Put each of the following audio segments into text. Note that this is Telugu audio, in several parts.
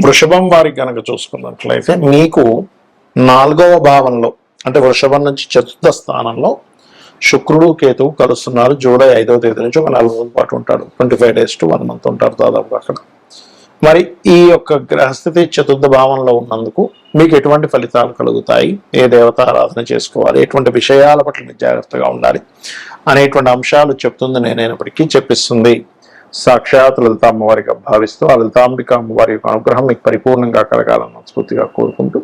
వృషభం వారికి కనుక చూసుకున్నట్లయితే మీకు 4వ భావంలో అంటే వృషభం నుంచి 4వ స్థానంలో శుక్రుడు కేతువు కలుస్తున్నారు. జూలై 5వ తేదీ నుంచి ఒక 4 రోజుల పాటు ఉంటాడు. 25 days to 1 month ఉంటారు దాదాపు అక్కడ. మరి ఈ యొక్క గ్రహస్థితి 4వ భావంలో ఉన్నందుకు మీకు ఎటువంటి ఫలితాలు కలుగుతాయి, ఏ దేవత ఆరాధన చేసుకోవాలి, ఎటువంటి విషయాల పట్ల మీరు జాగ్రత్తగా ఉండాలి అనేటువంటి అంశాలు చెప్తుంది. నేనైనప్పటికీ చెప్పిస్తుంది సాక్షాత్ లలిత అమ్మవారిగా భావిస్తూ ఆ లలితాంబిక అమ్మవారి యొక్క అనుగ్రహం మీకు పరిపూర్ణంగా కలగాలని మనస్ఫూర్తిగా కోరుకుంటూ,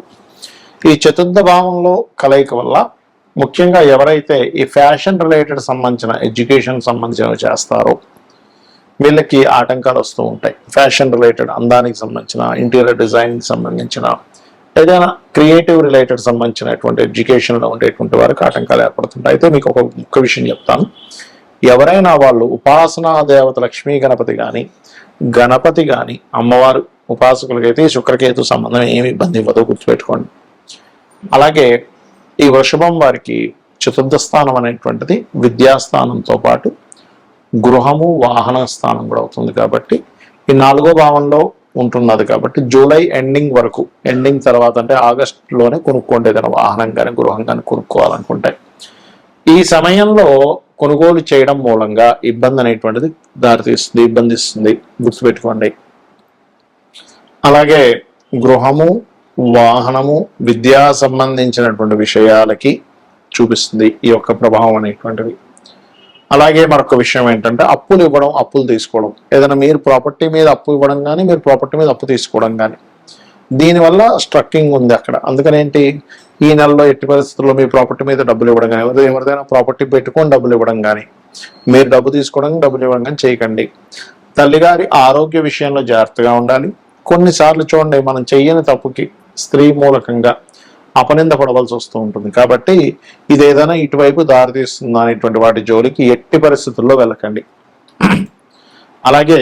ఈ 4వ భావంలో కలయిక వల్ల ముఖ్యంగా ఎవరైతే ఈ ఫ్యాషన్ రిలేటెడ్ సంబంధించిన ఎడ్యుకేషన్ సంబంధించినవి చేస్తారో వీళ్ళకి ఆటంకాలు వస్తూ ఉంటాయి. ఫ్యాషన్ రిలేటెడ్, అందానికి సంబంధించిన, ఇంటీరియర్ డిజైన్కి సంబంధించిన, ఏదైనా క్రియేటివ్ రిలేటెడ్ సంబంధించినటువంటి ఎడ్యుకేషన్లో ఉండేటువంటి వారికి ఆటంకాలు ఏర్పడుతుంటాయి. అయితే మీకు ఒక ముఖ్య విషయం చెప్తాను. ఎవరైనా వాళ్ళు ఉపాసనా దేవత లక్ష్మీ గణపతి కానీ గణపతి కానీ అమ్మవారు ఉపాసకులకైతే శుక్రకేతు సంబంధం ఏమి ఇబ్బంది ఇవ్వదో గుర్తుపెట్టుకోండి. అలాగే ఈ వృషభం వారికి 4వ స్థానం అనేటువంటిది విద్యాస్థానంతో పాటు గృహము వాహన స్థానం కూడా అవుతుంది. కాబట్టి ఈ 4వ భావంలో ఉంటున్నది కాబట్టి జూలై ఎండింగ్ వరకు, ఎండింగ్ తర్వాత అంటే ఆగస్టులోనే కొనుక్కోండి ఏదైనా వాహనం కానీ గృహం కానీ కొనుక్కోవాలనుకుంటే. ఈ సమయంలో కొనుగోలు చేయడం మూలంగా ఇబ్బంది అనేటువంటిది దారితీస్తుంది, ఇబ్బంది ఇస్తుంది, గుర్తుపెట్టుకోండి. అలాగే గృహము వాహనము విద్యా సంబంధించినటువంటి విషయాలకి చూపిస్తుంది ఈ యొక్క ప్రభావం అనేటువంటిది. అలాగే మరొక విషయం ఏంటంటే అప్పులు ఇవ్వడం, అప్పులు తీసుకోవడం, ఏదైనా మీరు ప్రాపర్టీ మీద అప్పు ఇవ్వడం కానీ మీరు ప్రాపర్టీ మీద అప్పు తీసుకోవడం కానీ, దీనివల్ల స్ట్రక్కింగ్ ఉంది అక్కడ. అందుకని ఏంటి, ఈ నెలలో ఎట్టి పరిస్థితుల్లో మీ ప్రాపర్టీ మీద డబ్బులు ఇవ్వడం కానీ, ఎవరిదైనా ప్రాపర్టీ పెట్టుకొని డబ్బులు ఇవ్వడం కానీ, మీరు డబ్బు తీసుకోవడం డబ్బులు ఇవ్వడం కానీ చేయకండి. తల్లిగారి ఆరోగ్య విషయంలో జాగ్రత్తగా ఉండాలి. కొన్నిసార్లు చూడండి, మనం చెయ్యని తప్పుకి స్త్రీ మూలకంగా అపనింద పడవలసి వస్తూ ఉంటుంది. కాబట్టి ఇదేదైనా ఇటువైపు దారితీస్తుందా అనేటువంటి వాటి జోలికి ఎట్టి పరిస్థితుల్లో వెళ్ళకండి. అలాగే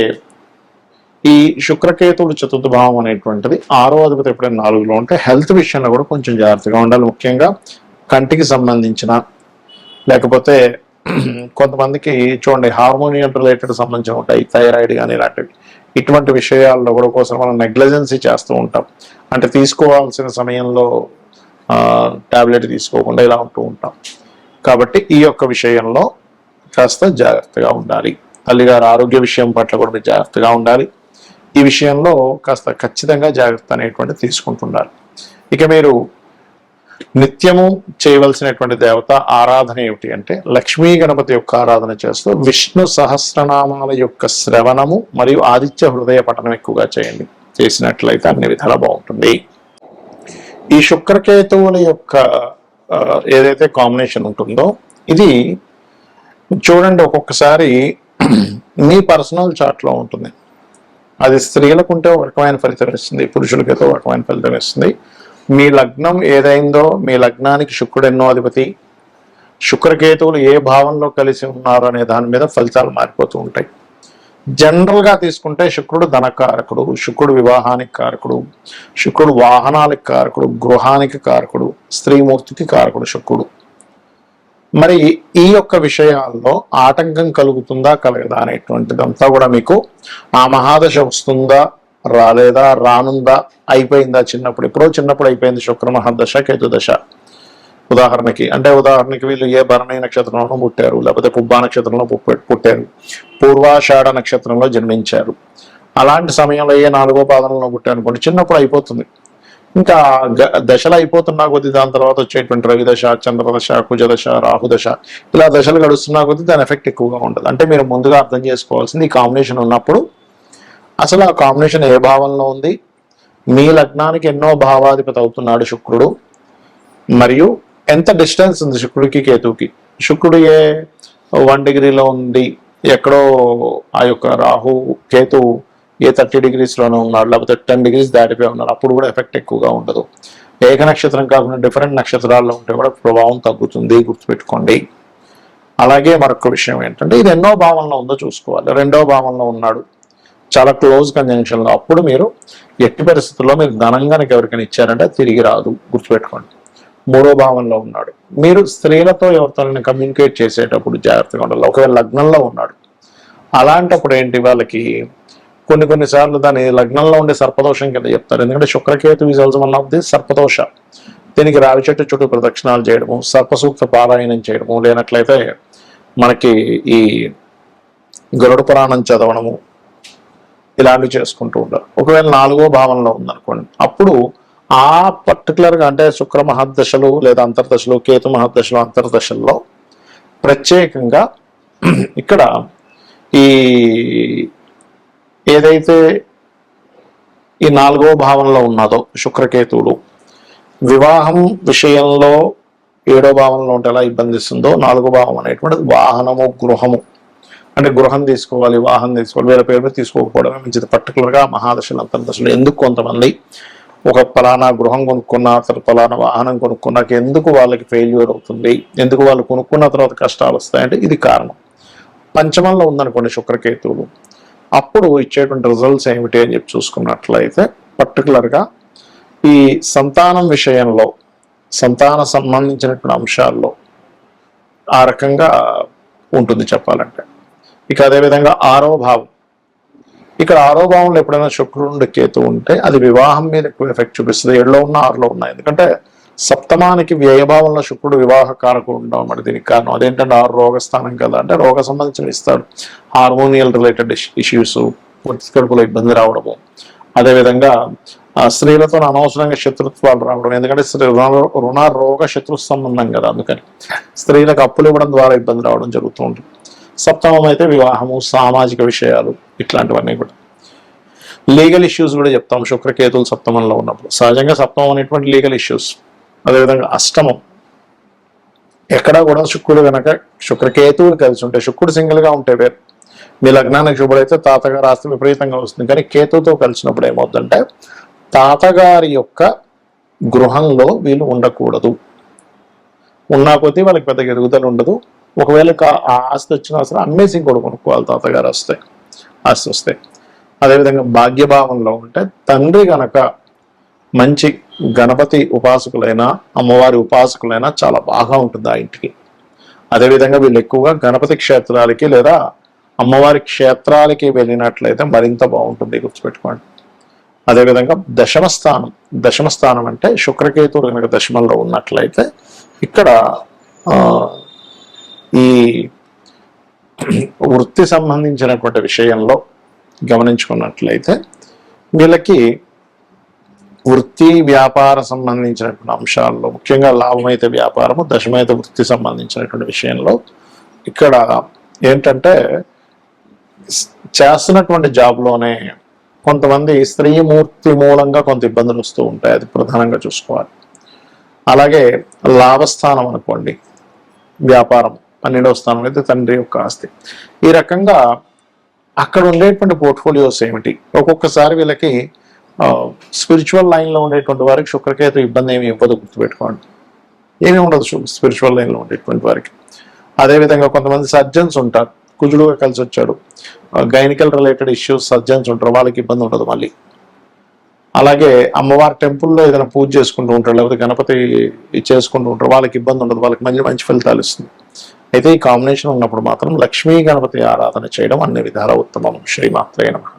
ఈ శుక్రకేతువులు 4వ భావం అనేటువంటిది 6వ అధిపతి ఎప్పుడైనా 4లో ఉంటే హెల్త్ విషయంలో కూడా కొంచెం జాగ్రత్తగా ఉండాలి. ముఖ్యంగా కంటికి సంబంధించిన, లేకపోతే కొంతమందికి చూడండి హార్మోనియల్ రిలేటెడ్ సంబంధించిన ఉంటాయి, థైరాయిడ్ కానీ ఇలాంటివి. ఇటువంటి విషయాల్లో కూడా కోసం మనం నెగ్లిజెన్సీ చేస్తూ ఉంటాం. అంటే తీసుకోవాల్సిన సమయంలో టాబ్లెట్ తీసుకోకుండా ఇలా ఉంటూ ఉంటాం. కాబట్టి ఈ యొక్క విషయంలో కాస్త జాగ్రత్తగా ఉండాలి. తల్లిగారి ఆరోగ్య విషయం పట్ల కూడా మీరు జాగ్రత్తగా ఉండాలి. ఈ విషయంలో కాస్త ఖచ్చితంగా జాగ్రత్త అనేటువంటి తీసుకుంటున్నారు. ఇక మీరు నిత్యము చేయవలసినటువంటి దేవత ఆరాధన ఏమిటి అంటే లక్ష్మీ గణపతి యొక్క ఆరాధన చేస్తూ విష్ణు సహస్రనామాల యొక్క శ్రవణము మరియు ఆదిత్య హృదయ పఠనం ఎక్కువగా చేయండి. చేసినట్లయితే అన్ని విధాలా బాగుంటుంది. ఈ శుక్రకేతువుల యొక్క ఏదైతే కాంబినేషన్ ఉంటుందో ఇది చూడండి, ఒక్కొక్కసారి మీ పర్సనల్ చార్ట్లో ఉంటుంది. అది స్త్రీలకు ఉంటే ఒక రకమైన ఫలితం ఇస్తుంది, పురుషులకైతే ఒక రకమైన ఫలితం ఇస్తుంది. మీ లగ్నం ఏదైందో, మీ లగ్నానికి శుక్రుడు ఎన్నో అధిపతి, శుక్రకేతువులు ఏ భావంలో కలిసి ఉన్నారు అనే దాని మీద ఫలితాలు మారిపోతూ ఉంటాయి. జనరల్గా తీసుకుంటే శుక్రుడు ధనకారకుడు, శుక్రుడు వివాహానికి కారకుడు, శుక్రుడు వాహనానికి కారకుడు, గృహానికి కారకుడు, స్త్రీమూర్తికి కారకుడు శుక్రుడు. మరి ఈ యొక్క విషయాల్లో ఆటంకం కలుగుతుందా కలగదా అనేటువంటిదంతా కూడా మీకు ఆ మహాదశ వస్తుందా రాలేదా, రానుందా, అయిపోయిందా, చిన్నప్పుడు అయిపోయింది శుక్ర మహాదశ కేతు దశ. ఉదాహరణకి వీళ్ళు ఏ భరణి నక్షత్రంలో పుట్టారు, లేకపోతే పుబ్బా నక్షత్రంలో పుట్టారు, పూర్వాషాఢ నక్షత్రంలో జన్మించారు. అలాంటి సమయంలో ఏ 4వ పాదంలో పుట్టారు అనుకోండి, చిన్నప్పుడు అయిపోతుంది. ఇంకా దశలు అయిపోతున్నా కొద్దీ దాని తర్వాత వచ్చేటువంటి రవిదశ, చంద్రదశ, కుజదశ, రాహుదశ, ఇలా దశలు గడుస్తున్నా కొద్దీ దాని ఎఫెక్ట్ ఎక్కువగా ఉంటుంది. అంటే మీరు ముందుగా అర్థం చేసుకోవాల్సింది ఈ కాంబినేషన్ ఉన్నప్పుడు అసలు ఆ కాంబినేషన్ ఏ భావంలో ఉంది, మీ లగ్నానికి ఎన్నో భావాధిపతి అవుతున్నాడు శుక్రుడు, మరియు ఎంత డిస్టెన్స్ ఉంది శుక్రుడికి కేతువుకి. శుక్రుడు ఏ 1 degreeలో ఉంది, ఎక్కడో ఆ యొక్క రాహు కేతువు ఏ 30 degreesలోనే ఉన్నాడు, లేకపోతే 10 degrees దాటిపోయి ఉన్నాడు, అప్పుడు కూడా ఎఫెక్ట్ ఎక్కువగా ఉండదు. ఏక నక్షత్రం కాకుండా డిఫరెంట్ నక్షత్రాల్లో ఉంటే కూడా ప్రభావం తగ్గుతుంది, గుర్తుపెట్టుకోండి. అలాగే మరొక విషయం ఏంటంటే ఇది ఎన్నో భావంలో ఉందో చూసుకోవాలి. 2వ భావంలో ఉన్నాడు, చాలా క్లోజ్ కంజంక్షన్లో, అప్పుడు మీరు ఎట్టి పరిస్థితుల్లో మీరు ధనంగానికి ఎవరికైనా ఇచ్చారంటే తిరిగి రాదు, గుర్తుపెట్టుకోండి. 3వ భావంలో ఉన్నాడు, మీరు స్త్రీలతో ఎవరితో కమ్యూనికేట్ చేసేటప్పుడు జాగ్రత్తగా ఉండాలి. ఒకవేళ లగ్నంలో ఉన్నాడు, అలాంటప్పుడు ఏంటి వాళ్ళకి కొన్నిసార్లు దాని లగ్నంలో ఉండే సర్పదోషం కింద చెప్తారు. ఎందుకంటే శుక్రకేతు is also one of the సర్పదోష. దీనికి రావి చెట్టు చుట్టూ ప్రదక్షిణాలు చేయడము, సర్పసూక్త పారాయణం చేయడము, లేనట్లయితే మనకి ఈ గరుడ పురాణం చదవడము ఇలాంటివి చేసుకుంటూ ఉంటారు. ఒకవేళ 4వ భావంలో ఉందనుకోండి, అప్పుడు ఆ పర్టికులర్గా అంటే శుక్ర మహర్దశలు లేదా అంతర్దశలు, కేతు మహర్దశలు అంతర్దశల్లో ప్రత్యేకంగా ఇక్కడ ఈ ఏదైతే ఈ 4వ భావంలో ఉన్నదో శుక్రకేతువులు వివాహం విషయంలో 7వ భావంలో ఉంటే ఎలా ఇబ్బందిస్తుందో 4వ భావం అనేటువంటిది వాహనము, గృహము అంటే గృహం తీసుకోవాలి, వాహనం తీసుకోవాలి, వేరే పేరు మీద తీసుకోకపోవడమే మంచిది. పర్టికులర్గా మహాదశలు అంతర్దశలు ఎందుకు కొంతమంది ఒక ఫలానా గృహం కొనుక్కున్న తర్వాత ఫలానా వాహనం కొనుక్కున్నాక ఎందుకు వాళ్ళకి ఫెయిల్యూర్ అవుతుంది, ఎందుకు వాళ్ళు కొనుక్కున్న తర్వాత కష్టాలు వస్తాయంటే ఇది కారణం. పంచమంలో ఉందనుకోండి శుక్రకేతువులు, అప్పుడు ఇచ్చేటువంటి రిజల్ట్స్ ఏమిటి అని చెప్పి చూసుకున్నట్లయితే పర్టికులర్గా ఈ సంతానం విషయంలో, సంతాన సంబంధించినటువంటి అంశాల్లో ఆ రకంగా ఉంటుంది చెప్పాలంటే. ఇక అదేవిధంగా 6వ భావం, ఇక్కడ 6వ భావంలో ఎప్పుడైనా శుక్రుడు కేతు ఉంటే అది వివాహం మీద ఎక్కువ ఎఫెక్ట్ చూపిస్తుంది. 7లో ఉన్న 6లో ఉన్నాయి. ఎందుకంటే సప్తమానికి వ్యయభావంలో శుక్రుడు వివాహ కారకుడు ఉండడం మరి దీనికి కారణం. అదేంటంటే 6 రోగస్థానం కదా, అంటే రోగ సంబంధించిన ఇస్తాడు. హార్మోనియల్ రిలేటెడ్ ఇష్యూస్, కడుపులో ఇబ్బంది రావడము, అదేవిధంగా స్త్రీలతో అనవసరంగా శత్రుత్వాలు రావడం. ఎందుకంటే రుణ రోగ శత్రు సంబంధం కదా, అందుకని స్త్రీలకు అప్పులు ఇవ్వడం ద్వారా ఇబ్బంది రావడం జరుగుతూ ఉంటుంది. సప్తమం అయితే వివాహము, సామాజిక విషయాలు ఇట్లాంటివన్నీ కూడా. లీగల్ ఇష్యూస్ కూడా చెప్తాం శుక్రకేతువులు సప్తమంలో ఉన్నప్పుడు. సహజంగా సప్తమం అనేటువంటి లీగల్ ఇష్యూస్. అదేవిధంగా అష్టమం ఎక్కడా కూడా శుక్రుడు కనుక శుక్రకేతువులు కలిసి ఉంటే, శుక్రుడు సింగిల్గా ఉంటే వేరు, మీ లగ్నానికి శుభుడైతే తాతగారు ఆస్తి విపరీతంగా వస్తుంది. కానీ కేతువుతో కలిసినప్పుడు ఏమవుతుందంటే తాతగారి యొక్క గృహంలో వీళ్ళు ఉండకూడదు. ఉన్నా కొద్దీ వాళ్ళకి పెద్దగా ఎదుగుదల ఉండదు. ఒకవేళ ఆ ఆస్తి వచ్చినా సరే అమ్మేసి కూడా కొనుక్కోవాలి తాతగారు ఆస్తి వస్తే. అదేవిధంగా భాగ్యభావంలో ఉంటే తండ్రి గనక మంచి గణపతి ఉపాసకులైనా అమ్మవారి ఉపాసకులైనా చాలా బాగా ఉంటుంది ఆ ఇంటికి. అదేవిధంగా వీళ్ళు ఎక్కువగా గణపతి క్షేత్రాలకి లేదా అమ్మవారి క్షేత్రాలకి వెళ్ళినట్లయితే మరింత బాగుంటుంది, గుర్తుపెట్టుకోండి. అదేవిధంగా దశమ స్థానం అంటే శుక్రకేతువులు కనుక దశమంలో ఉన్నట్లయితే ఇక్కడ ఈ వృత్తి సంబంధించినటువంటి విషయంలో గమనించుకున్నట్లయితే వీళ్ళకి వృత్తి వ్యాపార సంబంధించినటువంటి అంశాల్లో ముఖ్యంగా లాభమైతే వ్యాపారము, దశమైతే వృత్తి సంబంధించినటువంటి విషయంలో ఇక్కడ ఏంటంటే చేస్తున్నటువంటి జాబ్లోనే కొంతమంది స్త్రీమూర్తి మూలంగా కొంత ఇబ్బందులు వస్తూ ఉంటాయి, అది ప్రధానంగా చూసుకోవాలి. అలాగే లాభస్థానం అనుకోండి, వ్యాపారం 12వ స్థానం అయితే తండ్రి యొక్క ఆస్తి. ఈ రకంగా అక్కడ ఉండేటువంటి పోర్ట్ఫోలియోస్ ఏమిటి, ఒక్కొక్కసారి వీళ్ళకి స్పిరిచువల్ లైన్లో ఉండేటువంటి వారికి శుక్రకేతు ఇబ్బంది ఏమి ఇవ్వదు, గుర్తుపెట్టుకోండి. ఏమీ ఉండదు స్పిరిచువల్ లైన్లో ఉండేటువంటి వారికి. అదేవిధంగా కొంతమంది సర్జన్స్ ఉంటారు, కుజుడుగా కలిసి వచ్చాడు, గైనికల్ రిలేటెడ్ ఇష్యూస్ సర్జన్స్ ఉంటారు, వాళ్ళకి ఇబ్బంది ఉండదు మళ్ళీ. అలాగే అమ్మవారి టెంపుల్లో ఏదైనా పూజ చేసుకుంటూ ఉంటారు, లేకపోతే గణపతి చేసుకుంటూ ఉంటారు, వాళ్ళకి ఇబ్బంది ఉండదు, వాళ్ళకి మంచి ఫలితాలు ఇస్తుంది. అయితే ఈ కాంబినేషన్ ఉన్నప్పుడు మాత్రం లక్ష్మీ గణపతి ఆరాధన చేయడం అన్ని విధాల ఉత్తమం. శ్రీమాత్రే నమః.